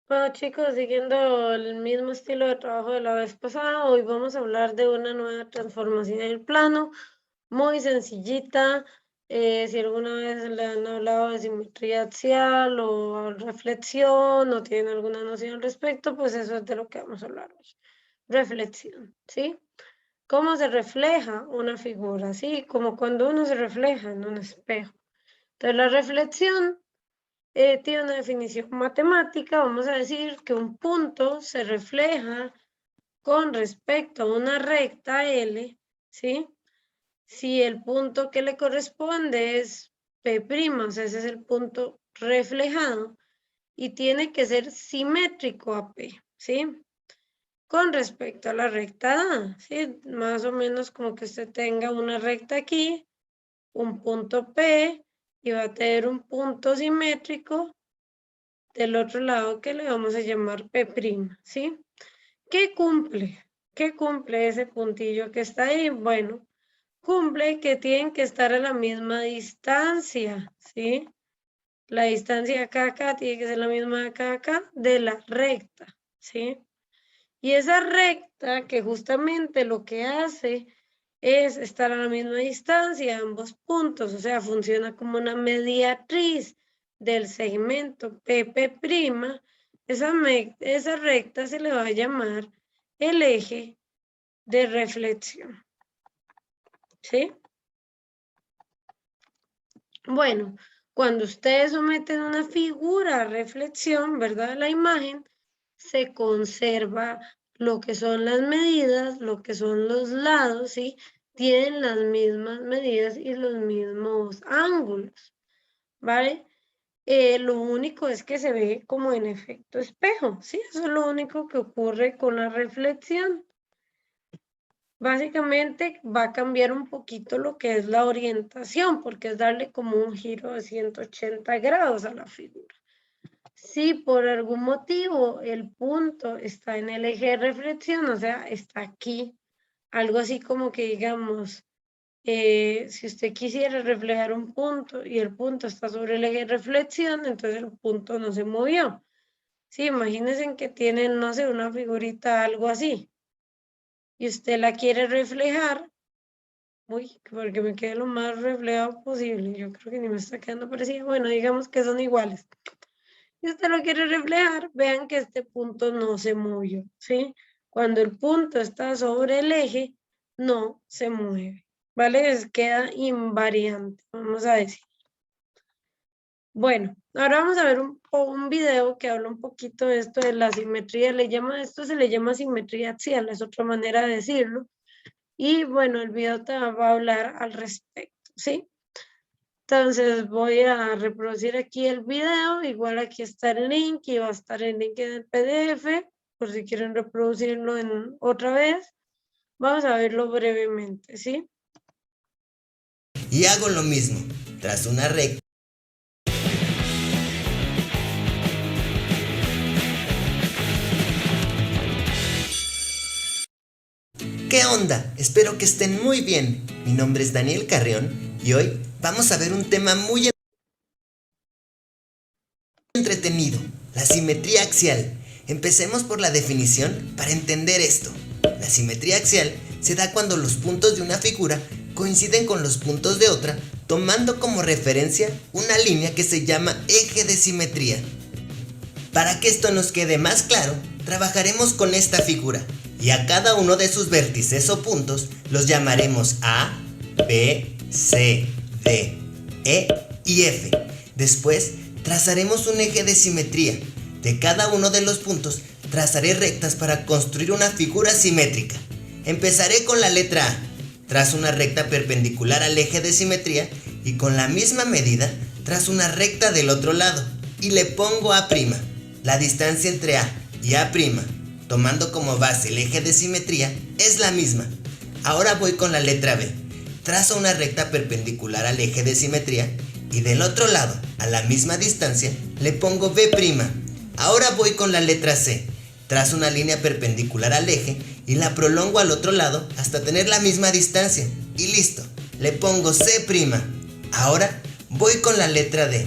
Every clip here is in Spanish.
Bueno, chicos, siguiendo el mismo estilo de trabajo de la vez pasada, hoy vamos a hablar de una nueva transformación del plano, muy sencillita. Si alguna vez le han hablado de simetría axial o reflexión o tienen alguna noción al respecto, pues eso es de lo que vamos a hablar hoy. Reflexión, ¿sí? ¿Cómo se refleja una figura? ¿Sí? Como cuando uno se refleja en un espejo. Entonces, la reflexión tiene una definición matemática. Vamos a decir que un punto se refleja con respecto a una recta L, ¿sí? Si el punto que le corresponde es P', o sea, ese es el punto reflejado, y tiene que ser simétrico a P, ¿sí? Con respecto a la recta A, ¿sí? Más o menos como que usted tenga una recta aquí, un punto P, y va a tener un punto simétrico del otro lado que le vamos a llamar P', ¿sí? ¿Qué cumple? ¿Qué cumple ese puntillo que está ahí? Bueno, cumple que tienen que estar a la misma distancia, ¿sí? La distancia acá, acá, tiene que ser la misma acá, acá, de la recta, ¿sí? Y esa recta que justamente lo que hace es estar a la misma distancia, ambos puntos, o sea, funciona como una mediatriz del segmento PP', esa recta se le va a llamar el eje de reflexión, ¿sí? Bueno, cuando ustedes someten una figura a reflexión, ¿verdad? La imagen, se conserva lo que son las medidas, lo que son los lados, ¿sí? Tienen las mismas medidas y los mismos ángulos, ¿vale? Lo único es que se ve como en efecto espejo, ¿sí? Eso es lo único que ocurre con la reflexión. Básicamente va a cambiar un poquito lo que es la orientación, porque es darle como un giro de 180 grados a la figura. Si por algún motivo el punto está en el eje de reflexión, o sea, está aquí, algo así como que digamos, si usted quisiera reflejar un punto y el punto está sobre el eje de reflexión, entonces el punto no se movió. Sí, imagínense que tienen, no sé, una figurita, algo así, y usted la quiere reflejar. Uy, porque me quede lo más reflejado posible. Yo creo que ni me está quedando parecido. Bueno, digamos que son iguales. Si usted lo quiere reflejar, vean que este punto no se movió, ¿sí? Cuando el punto está sobre el eje, no se mueve, ¿vale? Queda invariante, vamos a decir. Bueno, ahora vamos a ver un video que habla un poquito de esto de la simetría. Esto se le llama simetría axial, es otra manera de decirlo. Y bueno, el video te va a hablar al respecto, ¿sí? Entonces voy a reproducir aquí el video, igual aquí está el link y va a estar el link en el PDF, por si quieren reproducirlo otra vez. Vamos a verlo brevemente, ¿sí? Y hago lo mismo, tras una recta. ¿Qué onda? Espero que estén muy bien. Mi nombre es Daniel Carrión y hoy vamos a ver un tema muy entretenido, la simetría axial. Empecemos por la definición para entender esto. La simetría axial se da cuando los puntos de una figura coinciden con los puntos de otra, tomando como referencia una línea que se llama eje de simetría. Para que esto nos quede más claro, trabajaremos con esta figura y a cada uno de sus vértices o puntos los llamaremos A, B, C, D, E y F. Después trazaremos un eje de simetría. De cada uno de los puntos trazaré rectas para construir una figura simétrica. Empezaré con la letra A. Trazo una recta perpendicular al eje de simetría y con la misma medida trazo una recta del otro lado y le pongo A'. La distancia entre A y A', tomando como base el eje de simetría, es la misma. Ahora voy con la letra B. Trazo una recta perpendicular al eje de simetría y del otro lado, a la misma distancia, le pongo B'. Ahora voy con la letra C. Trazo una línea perpendicular al eje y la prolongo al otro lado hasta tener la misma distancia. Y listo, le pongo C'. Ahora voy con la letra D.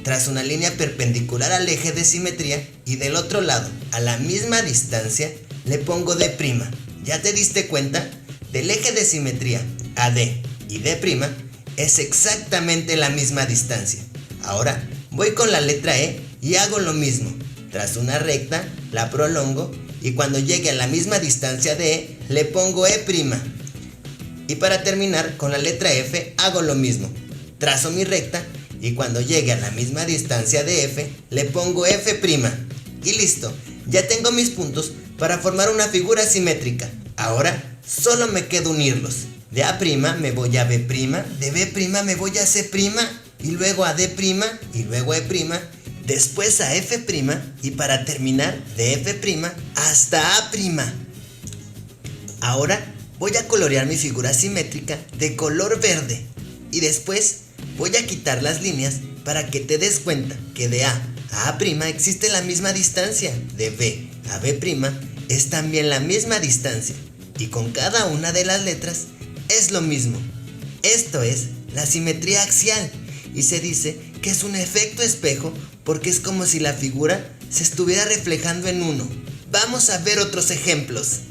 trazo una línea perpendicular al eje de simetría y del otro lado, a la misma distancia, le pongo D'. ¿Ya te diste cuenta? Del eje de simetría a D y D' es exactamente la misma distancia. Ahora voy con la letra E y hago lo mismo. Trazo una recta, la prolongo y cuando llegue a la misma distancia de E, le pongo E'. Y para terminar, con la letra F hago lo mismo. Trazo mi recta y cuando llegue a la misma distancia de F, le pongo F'. Y listo, ya tengo mis puntos para formar una figura simétrica. Ahora solo me queda unirlos. De A' me voy a B', de B' me voy a C' y luego a D' y luego a E', después a F' y para terminar de F' hasta A'. Ahora voy a colorear mi figura simétrica de color verde y después voy a quitar las líneas para que te des cuenta que de A a A' existe la misma distancia, de B a B' es también la misma distancia y con cada una de las letras es lo mismo. Esto es la simetría axial y se dice que es un efecto espejo porque es como si la figura se estuviera reflejando en uno. Vamos a ver otros ejemplos.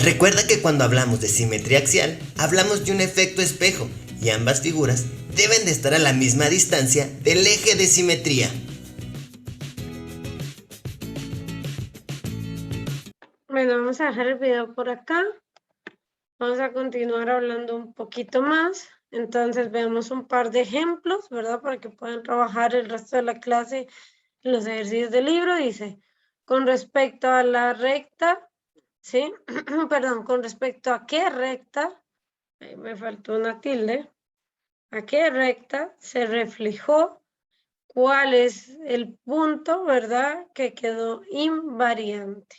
Recuerda que cuando hablamos de simetría axial, hablamos de un efecto espejo y ambas figuras deben de estar a la misma distancia del eje de simetría. Bueno, vamos a dejar el video por acá. Vamos a continuar hablando un poquito más. Entonces veamos un par de ejemplos, ¿verdad? Para que puedan trabajar el resto de la clase en los ejercicios del libro. Dice, con respecto a la recta, ¿sí? Perdón, con respecto a qué recta, ahí me faltó una tilde, a qué recta se reflejó cuál es el punto, ¿verdad? Que quedó invariante.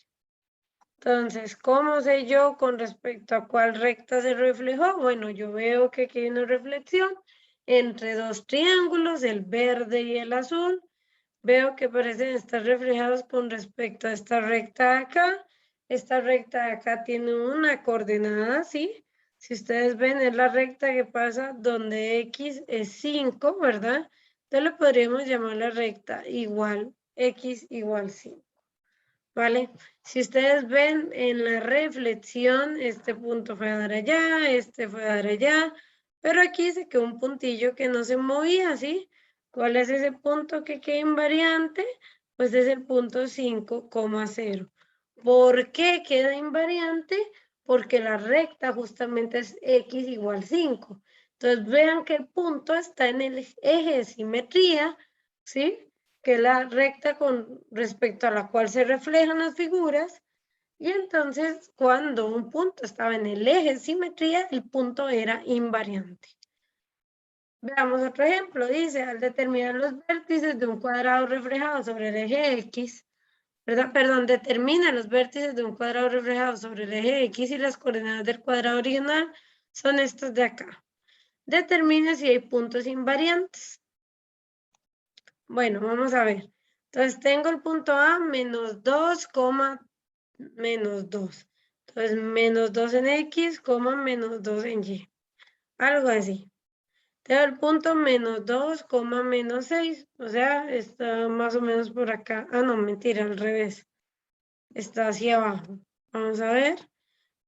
Entonces, ¿cómo sé yo con respecto a cuál recta se reflejó? Bueno, yo veo que aquí hay una reflexión entre dos triángulos, el verde y el azul. Veo que parecen estar reflejados con respecto a esta recta de acá. Esta recta de acá tiene una coordenada, ¿sí? Si ustedes ven, es la recta que pasa donde x es 5, ¿verdad? Entonces le podríamos llamar la recta igual, x igual 5. ¿Vale? Si ustedes ven en la reflexión, este punto fue a dar allá, este fue a dar allá, pero aquí se quedó un puntillo que no se movía, ¿sí? ¿Cuál es ese punto que queda invariante? Pues es el punto 5,0. ¿Por qué queda invariante? Porque la recta justamente es x igual 5. Entonces vean que el punto está en el eje de simetría, ¿sí? Que es la recta con respecto a la cual se reflejan las figuras, y entonces cuando un punto estaba en el eje de simetría, el punto era invariante. Veamos otro ejemplo, dice, al determinar los vértices de un cuadrado reflejado sobre el eje X, ¿verdad? Perdón, determina los vértices de un cuadrado reflejado sobre el eje X y las coordenadas del cuadrado original son estas de acá. Determina si hay puntos invariantes. Bueno, vamos a ver. Entonces tengo el punto A, menos 2, menos 2. Entonces, menos 2 en X, menos 2 en Y. Algo así. Tengo el punto menos 2, menos 6. O sea, está más o menos por acá. Ah, no, mentira, al revés. Está hacia abajo. Vamos a ver.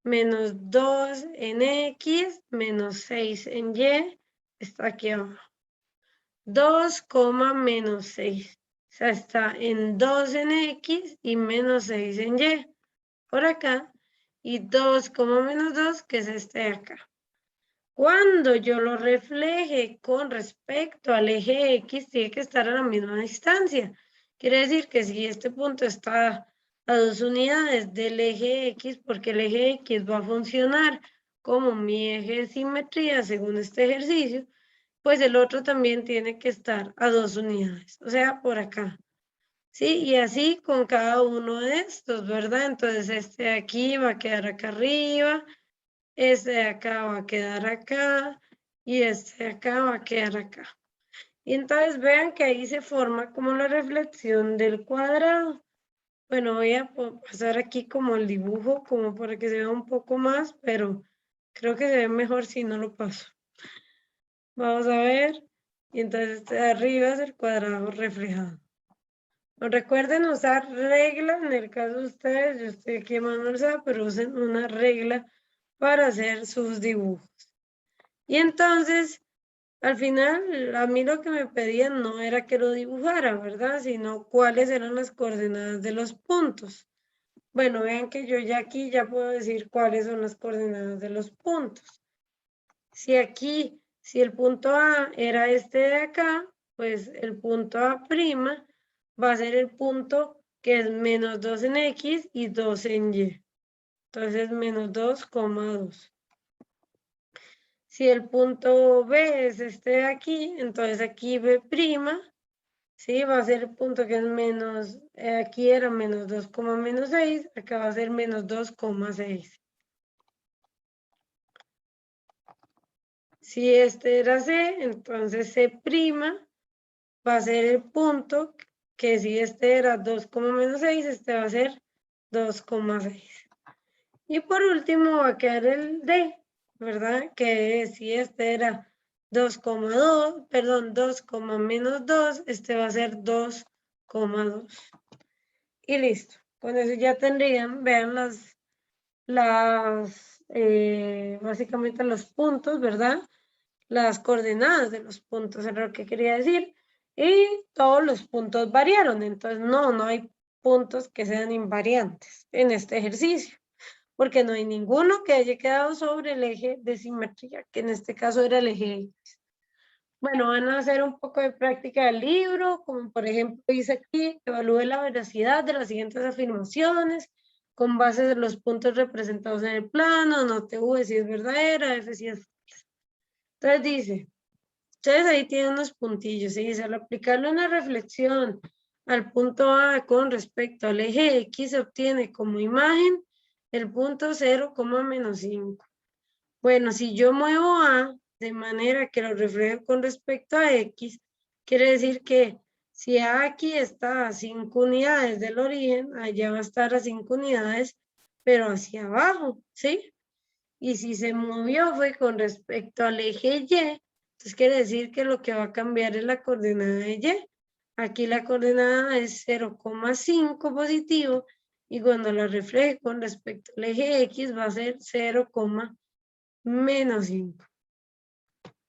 Menos 2 en X, menos 6 en Y. Está aquí abajo. 2, menos 6. O sea, está en 2 en X y menos 6 en Y. Por acá. Y 2, menos 2, que es este de acá. Cuando yo lo refleje con respecto al eje X, tiene que estar a la misma distancia. Quiere decir que si este punto está a 2 unidades del eje X, porque el eje X va a funcionar como mi eje de simetría según este ejercicio, pues el otro también tiene que estar a 2 unidades, o sea, por acá. ¿sí? Y así con cada uno de estos, ¿verdad? Entonces este de aquí va a quedar acá arriba, este de acá va a quedar acá y este de acá va a quedar acá. Y entonces vean que ahí se forma como la reflexión del cuadrado. Bueno, voy a pasar aquí como el dibujo, como para que se vea un poco más, pero creo que se ve mejor si no lo paso. Vamos a ver. Y entonces este de arriba es el cuadrado reflejado. Recuerden usar regla, en el caso de ustedes, yo estoy aquí manual, pero usen una regla para hacer sus dibujos. Y entonces, al final, a mí lo que me pedían no era que lo dibujara, ¿verdad? Sino cuáles eran las coordenadas de los puntos. Bueno, vean que yo ya aquí ya puedo decir cuáles son las coordenadas de los puntos. Si aquí, si el punto A era este de acá, pues el punto A' va a ser el punto que es menos 2 en X y 2 en Y. Entonces, menos 2,2. Si el punto B es este de aquí, entonces aquí B', ¿sí? Va a ser el punto que es menos, aquí era menos 2,6, acá va a ser menos 2,6. Si este era C, entonces C' va a ser el punto que si este era 2,6, este va a ser 2,6. Y por último va a quedar el D, ¿verdad? Que si este era 2,2, perdón, 2,-2, este va a ser 2,2. Y listo. Con eso ya tendrían, vean básicamente los puntos, ¿verdad? Las coordenadas de los puntos, era lo que quería decir. Y todos los puntos variaron, entonces no hay puntos que sean invariantes en este ejercicio, porque no hay ninguno que haya quedado sobre el eje de simetría, que en este caso era el eje X. Bueno, van a hacer un poco de práctica del libro, como por ejemplo dice aquí, evalúe la veracidad de las siguientes afirmaciones con base de los puntos representados en el plano, note V si es verdadera, F si es falsa. Entonces dice, ustedes ahí tienen unos puntillos, y dice, al aplicarle una reflexión al punto A con respecto al eje X, se obtiene como imagen el punto 0,-5. Bueno, si yo muevo A de manera que lo refleje con respecto a X, quiere decir que si A aquí está a 5 unidades del origen, allá va a estar a 5 unidades, pero hacia abajo, ¿sí? Y si se movió fue con respecto al eje Y, entonces quiere decir que lo que va a cambiar es la coordenada de Y. Aquí la coordenada es 0,5 positivo y cuando lo refleje con respecto al eje X va a ser 0,-5.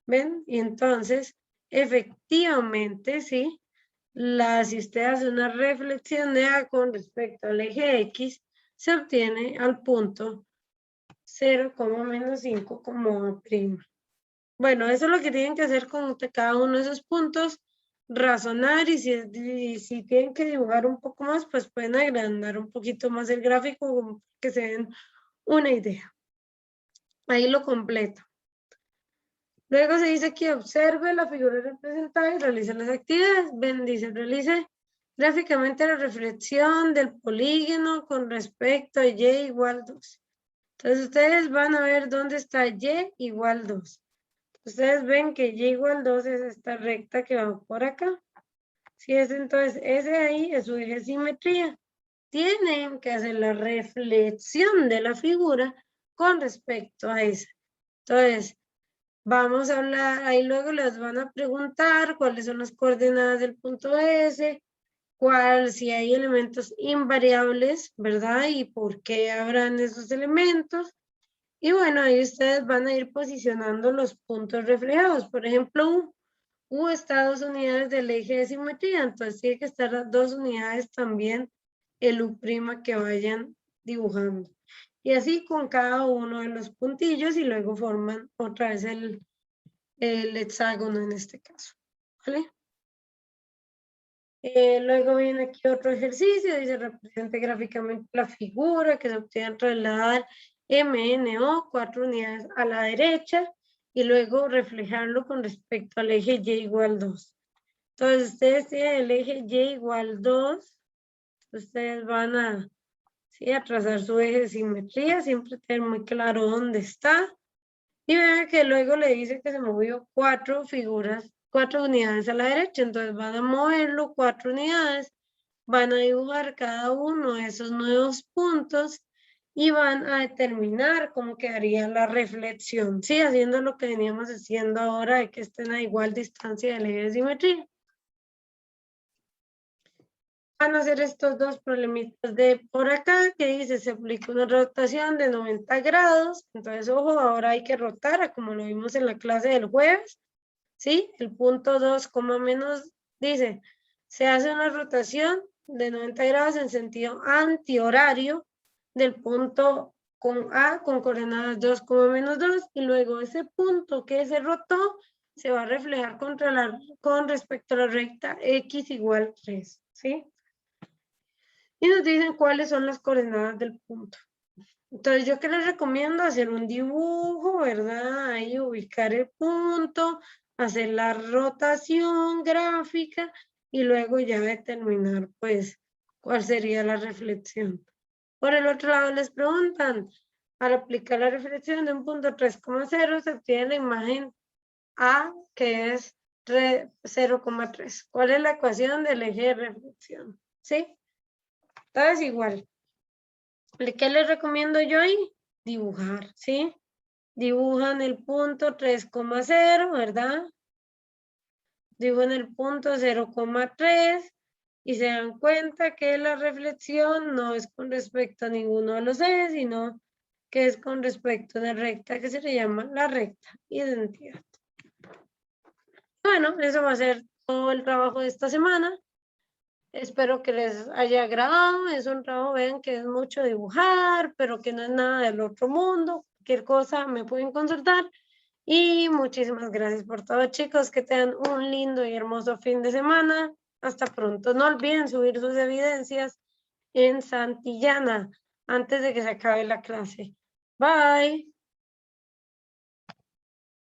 ¿Ven? Y entonces, efectivamente, ¿sí? Si usted hace una reflexión de A con respecto al eje X, se obtiene al punto 0,-5 como A'. Bueno, eso es lo que tienen que hacer con cada uno de esos puntos, razonar y si tienen que dibujar un poco más, pues pueden agrandar un poquito más el gráfico como que se den una idea. Ahí lo completo. Luego se dice que observe la figura representada y realice las actividades. Ven, dice, realice gráficamente la reflexión del polígono con respecto a Y igual 2. Entonces ustedes van a ver dónde está Y igual 2. Ustedes ven que Y igual 2 es esta recta que va por acá. Si es entonces ese ahí es su eje de simetría. Tienen que hacer la reflexión de la figura con respecto a esa. Entonces, vamos a hablar, ahí luego les van a preguntar cuáles son las coordenadas del punto S, si hay elementos invariables, ¿verdad? Y por qué habrán esos elementos. Y bueno, ahí ustedes van a ir posicionando los puntos reflejados. Por ejemplo, U está a 2 unidades del eje de simetría, entonces tiene que estar a 2 unidades también el U' que vayan dibujando. Y así con cada uno de los puntillos y luego forman otra vez el hexágono en este caso. ¿Vale? Luego viene aquí otro ejercicio, dice represente gráficamente la figura que se obtiene al trasladar MNO 4 unidades a la derecha y luego reflejarlo con respecto al eje Y igual 2. Entonces, ustedes tienen el eje Y igual 2. Ustedes van a, ¿sí?, a trazar su eje de simetría, siempre tener muy claro dónde está. Y vean que luego le dice que se movió 4 figuras, 4 unidades a la derecha. Entonces van a moverlo 4 unidades, van a dibujar cada uno de esos nuevos puntos y van a determinar cómo quedaría la reflexión. Sí, haciendo lo que veníamos haciendo ahora de que estén a igual distancia del eje de simetría. Van a hacer estos dos problemitas de por acá, que dice, se aplica una rotación de 90 grados. Entonces, ojo, ahora hay que rotar, como lo vimos en la clase del jueves, ¿sí? El punto 2, menos, dice, se hace una rotación de 90 grados en sentido antihorario del punto con A con coordenadas 2, menos 2, y luego ese punto que se rotó se va a reflejar con respecto a la recta X igual 3, ¿sí? Y nos dicen cuáles son las coordenadas del punto. Entonces, yo que les recomiendo hacer un dibujo, ¿verdad? Ahí ubicar el punto, hacer la rotación gráfica y luego ya determinar, pues, cuál sería la reflexión. Por el otro lado, les preguntan, al aplicar la reflexión de un punto 3,0, se obtiene la imagen A, que es 0,3. ¿Cuál es la ecuación del eje de reflexión? ¿Sí? Entonces, igual. ¿Qué les recomiendo yo ahí? Dibujar, ¿sí? Dibujan el punto 3,0, ¿verdad? Dibujan el punto 0,3 y se dan cuenta que la reflexión no es con respecto a ninguno de los ejes, sino que es con respecto a una recta que se le llama la recta identidad. Bueno, eso va a ser todo el trabajo de esta semana. Espero que les haya agradado. Es un trabajo, vean que es mucho dibujar, pero que no es nada del otro mundo. Cualquier cosa me pueden consultar. Y muchísimas gracias por todo, chicos. Que tengan un lindo y hermoso fin de semana. Hasta pronto. No olviden subir sus evidencias en Santillana antes de que se acabe la clase. Bye.